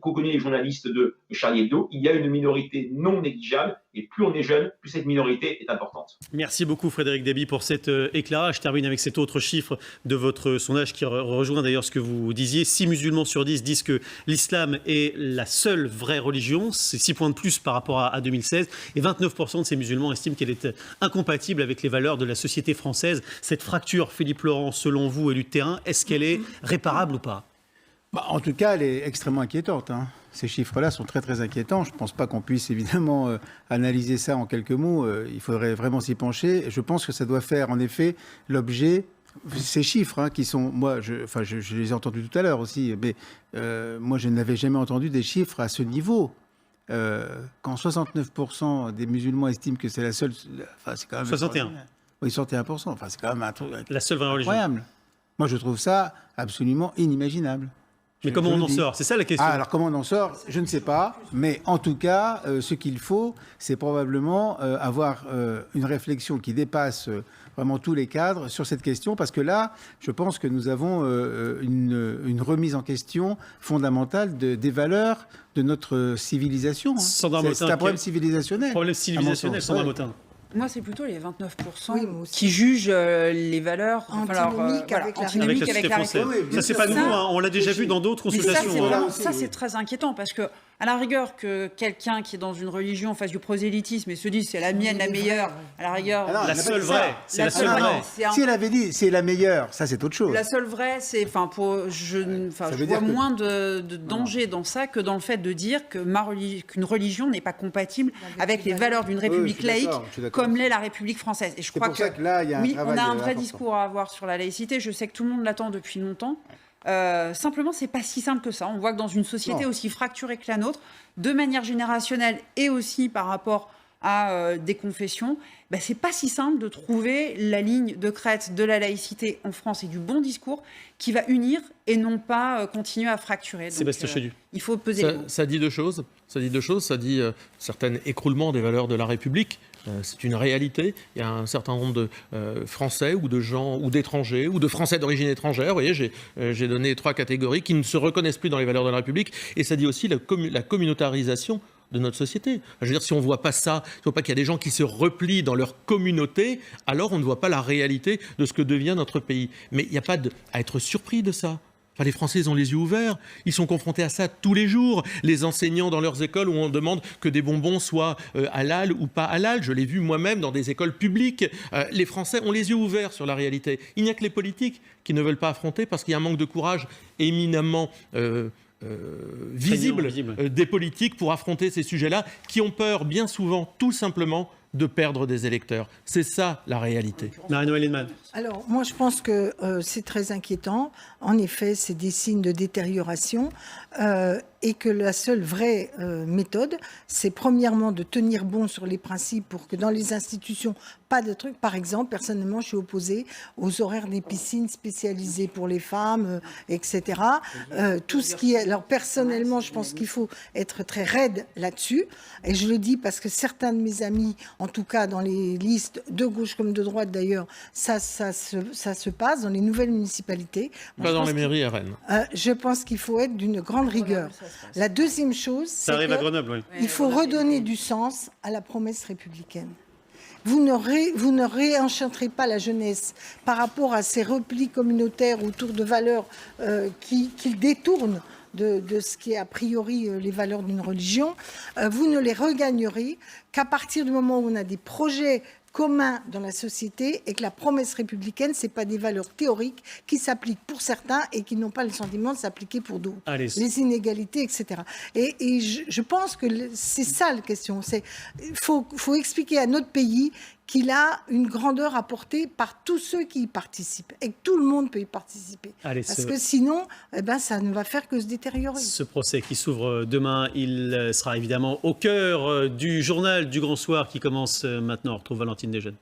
qu'ont connu les journalistes de Charlie Hebdo. Il y a une minorité non négligeable, et plus on est jeune, plus cette minorité est importante. Merci beaucoup Frédéric Dabi pour cet éclairage. Je termine avec cet autre chiffre de votre sondage qui rejoint d'ailleurs ce que vous disiez. 6 musulmans sur 10 disent que l'islam est la seule vraie religion. C'est 6 points de plus par rapport à 2016. Et 29% de ces musulmans estiment qu'elle est incompatible avec les valeurs de la société française. Cette fracture, Philippe Laurent, selon vous, élu de terrain, est-ce qu'elle est réparable ou pas ? En tout cas, elle est extrêmement inquiétante. Ces chiffres-là sont très très inquiétants. Je ne pense pas qu'on puisse évidemment analyser ça en quelques mots. Il faudrait vraiment s'y pencher. Je pense que ça doit faire en effet l'objet, ces chiffres qui sont, moi, je les ai entendus tout à l'heure aussi, mais moi je n'avais jamais entendu des chiffres à ce niveau. Quand 69% des musulmans estiment que c'est la seule... c'est quand même 61. Oui, 61%. C'est quand même un truc la seule vraie religion. Incroyable. Moi je trouve ça absolument inimaginable. Mais comment on en sort ? C'est ça la question. Alors comment on en sort ? Je ne sais pas. Mais en tout cas, ce qu'il faut, c'est probablement avoir une réflexion qui dépasse vraiment tous les cadres sur cette question. Parce que là, je pense que nous avons une remise en question fondamentale des valeurs de notre civilisation. C'est un problème civilisationnel. Problème civilisationnel, Sandra Motin. Moi, c'est plutôt les 29% qui jugent les valeurs antinomiques avec la société française. Ça, c'est pas nouveau, on l'a déjà vu dans d'autres consultations. Ça, c'est très inquiétant parce que, à la rigueur, que quelqu'un qui est dans une religion fasse du prosélytisme et se dise c'est la mienne la meilleure, à la rigueur. La seule vraie. C'est la seule vraie. Si elle avait dit c'est la meilleure, ça c'est autre chose. La seule vraie, c'est. Je vois moins de danger dans ça que dans le fait de dire qu'une religion n'est pas compatible avec les valeurs d'une république laïque comme l'est la République française. Et je crois que là, on a un vrai discours à avoir sur la laïcité. Je sais que tout le monde l'attend depuis longtemps. Simplement, c'est pas si simple que ça. On voit que dans une société aussi fracturée que la nôtre, de manière générationnelle et aussi par rapport à des confessions, c'est pas si simple de trouver la ligne de crête de la laïcité en France et du bon discours qui va unir et non pas continuer à fracturer. Sébastien Chenu. Il faut peser les mots. Ça dit deux choses. Ça dit certains écroulements des valeurs de la République. C'est une réalité. Il y a un certain nombre de Français ou de gens ou d'étrangers ou de Français d'origine étrangère. Vous voyez, j'ai donné 3 catégories qui ne se reconnaissent plus dans les valeurs de la République. Et ça dit aussi la communautarisation de notre société. Je veux dire, si on ne voit pas ça, si on ne voit pas qu'il y a des gens qui se replient dans leur communauté, alors on ne voit pas la réalité de ce que devient notre pays. Mais il n'y a pas à être surpris de ça. Les Français, ils ont les yeux ouverts. Ils sont confrontés à ça tous les jours. Les enseignants dans leurs écoles où on demande que des bonbons soient halal ou pas halal. Je l'ai vu moi-même dans des écoles publiques. Les Français ont les yeux ouverts sur la réalité. Il n'y a que les politiques qui ne veulent pas affronter parce qu'il y a un manque de courage éminemment visible des politiques pour affronter ces sujets-là qui ont peur bien souvent, tout simplement, de perdre des électeurs. C'est ça la réalité. Marie-Noëlle Lienemann. Alors, moi, je pense que c'est très inquiétant. En effet, c'est des signes de détérioration et que la seule vraie méthode, c'est premièrement de tenir bon sur les principes pour que dans les institutions, pas de trucs. Par exemple, personnellement, je suis opposée aux horaires des piscines spécialisées pour les femmes, etc. Tout ce qui est... Alors, personnellement, je pense qu'il faut être très raide là-dessus. Et je le dis parce que certains de mes amis, en tout cas dans les listes de gauche comme de droite d'ailleurs, ça se passe dans les nouvelles municipalités. Pas dans les mairies à Rennes. Je pense qu'il faut être d'une grande rigueur. La deuxième chose, c'est ça arrive à Grenoble, oui. Il faut redonner du sens à la promesse républicaine. Vous ne réenchanterez pas la jeunesse par rapport à ces replis communautaires autour de valeurs qu'ils détournent de ce qui est a priori les valeurs d'une religion. Vous ne les regagnerez qu'à partir du moment où on a des projets communs dans la société et que la promesse républicaine, ce n'est pas des valeurs théoriques qui s'appliquent pour certains et qui n'ont pas le sentiment de s'appliquer pour d'autres. Les inégalités, etc. Et je pense que c'est ça la question. Il faut expliquer à notre pays qu'il a une grandeur apportée par tous ceux qui y participent et que tout le monde peut y participer. Parce que sinon, ça ne va faire que se détériorer. Ce procès qui s'ouvre demain, il sera évidemment au cœur du journal du Grand Soir qui commence maintenant. On retrouve Valentine Desjeunes.